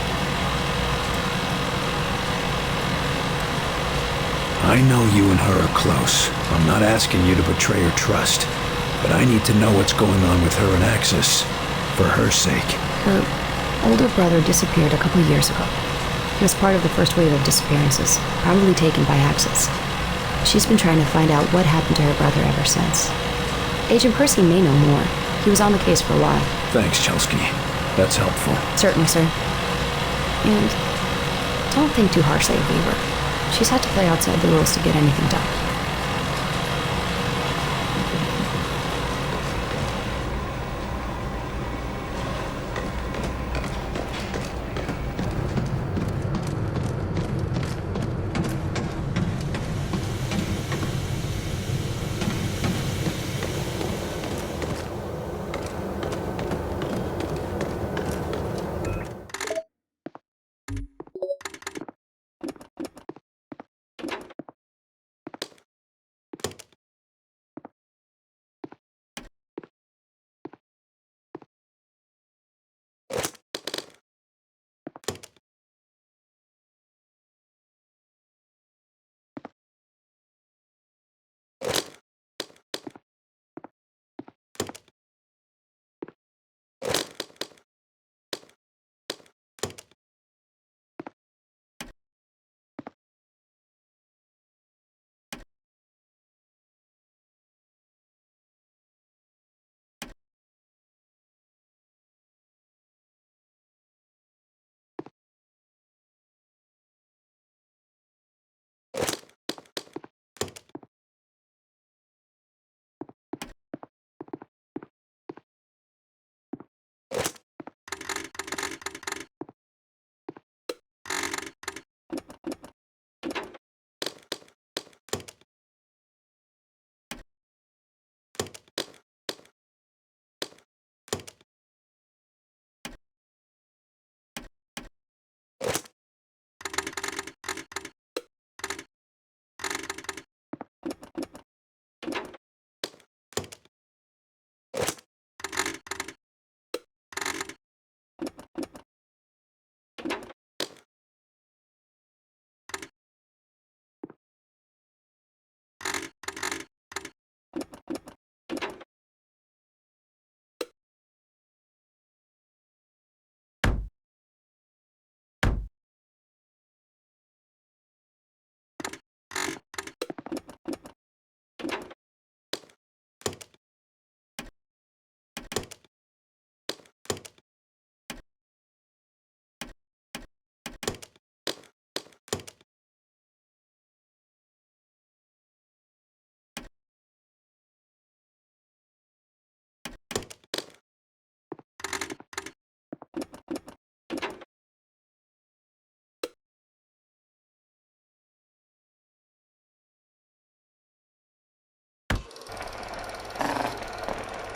I know you and her are close. I'm not asking you to betray her trust. But I need to know what's going on with her and Axis. For her sake. Her older brother disappeared a couple years ago. He was part of the first wave of disappearances, probably taken by Axis. She's been trying to find out what happened to her brother ever since. Agent Percy may know more. He was on the case for a while. Thanks, Chelsky. That's helpful. Certainly, sir. And don't think too harshly of Weaver. She's had to play outside the rules to get anything done.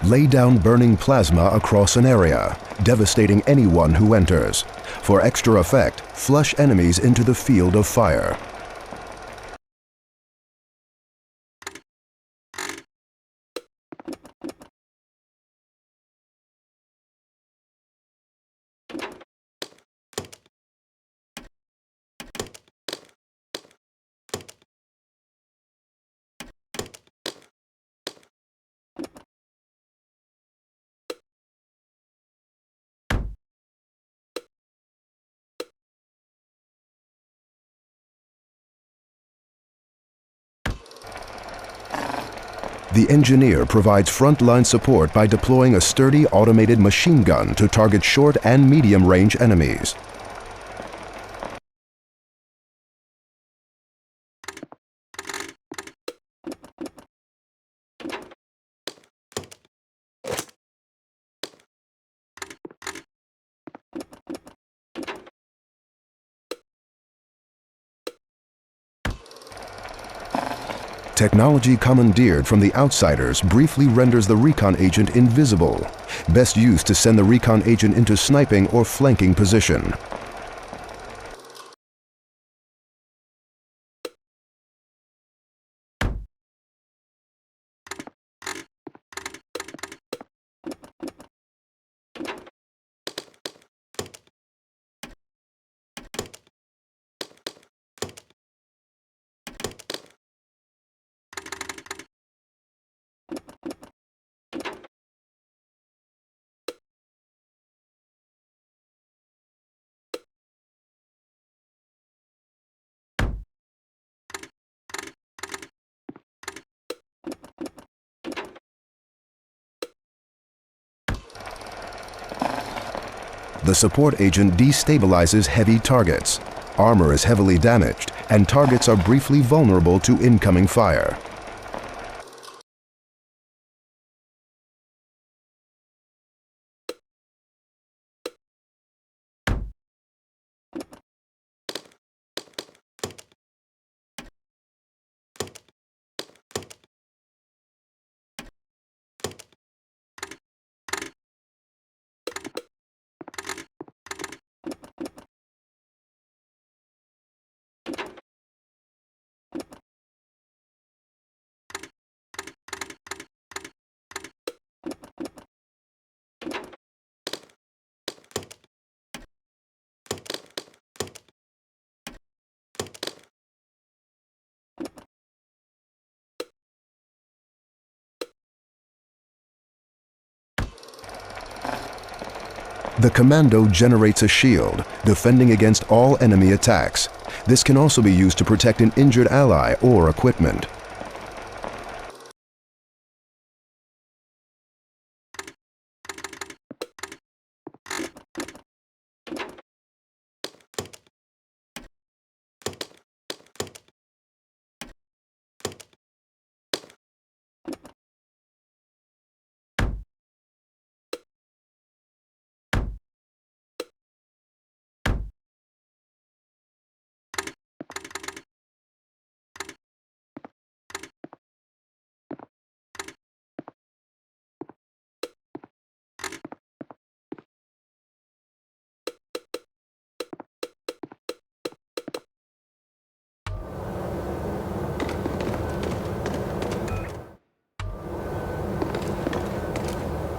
Lay down burning plasma across an area, devastating anyone who enters. For extra effect, flush enemies into the field of fire. The engineer provides frontline support by deploying a sturdy automated machine gun to target short and medium-range enemies. Technology commandeered from the outsiders briefly renders the recon agent invisible, best used to send the recon agent into sniping or flanking position. The support agent destabilizes heavy targets. Armor is heavily damaged, and targets are briefly vulnerable to incoming fire. The commando generates a shield, defending against all enemy attacks. This can also be used to protect an injured ally or equipment.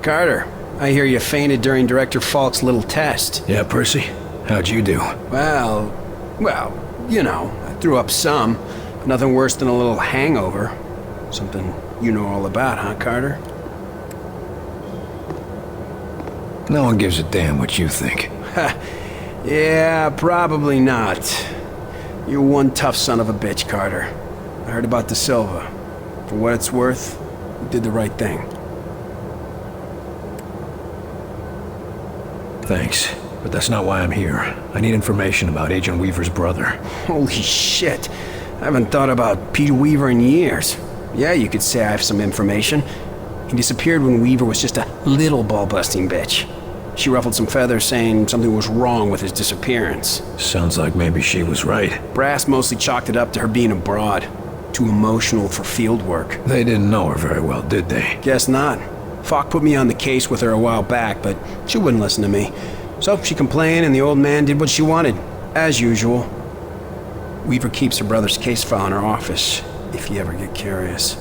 Carter, I hear you fainted during Director Falk's little test. Yeah, Percy? How'd you do? Well, you know, I threw up some. Nothing worse than a little hangover. Something you know all about, huh, Carter? No one gives a damn what you think. Yeah, probably not. You're one tough son of a bitch, Carter. I heard about the Silva. For what it's worth, you did the right thing. Thanks, but that's not why I'm here. I need information about Agent Weaver's brother. Holy shit. I haven't thought about Peter Weaver in years. Yeah, you could say I have some information. He disappeared when Weaver was just a little ball-busting bitch. She ruffled some feathers saying something was wrong with his disappearance. Sounds like maybe she was right. Brass mostly chalked it up to her being abroad. Too emotional for field work. They didn't know her very well, did they? Guess not. Falk put me on the case with her a while back, but she wouldn't listen to me. So she complained and the old man did what she wanted, as usual. Weaver keeps her brother's case file in her office, if you ever get curious.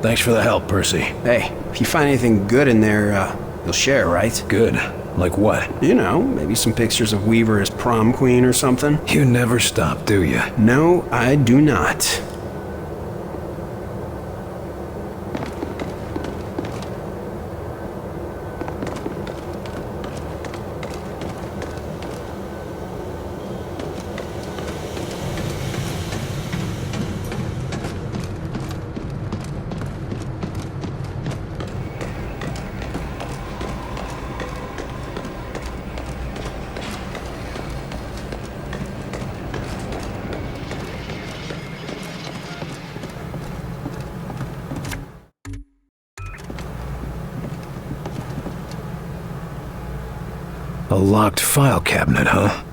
Thanks for the help, Percy. Hey, if you find anything good in there, you'll share, right? Good. Like what? You know, maybe some pictures of Weaver as prom queen or something. You never stop, do you? No, I do not. A locked file cabinet, huh?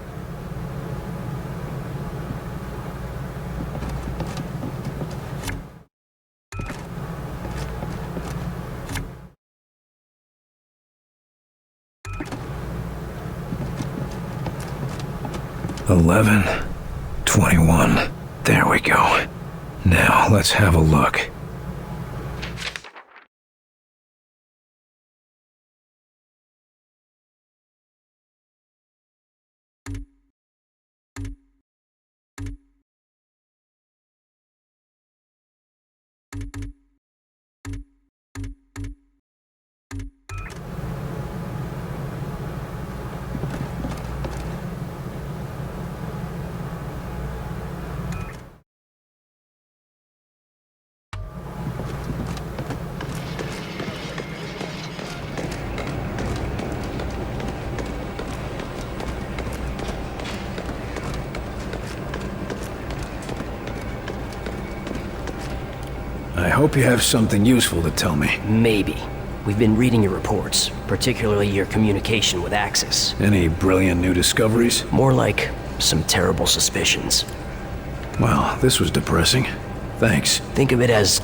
$11, $21. There we go. Now, let's have a look. I hope you have something useful to tell me. Maybe. We've been reading your reports, particularly your communication with Axis. Any brilliant new discoveries? More like some terrible suspicions. Well, this was depressing. Thanks. Think of it as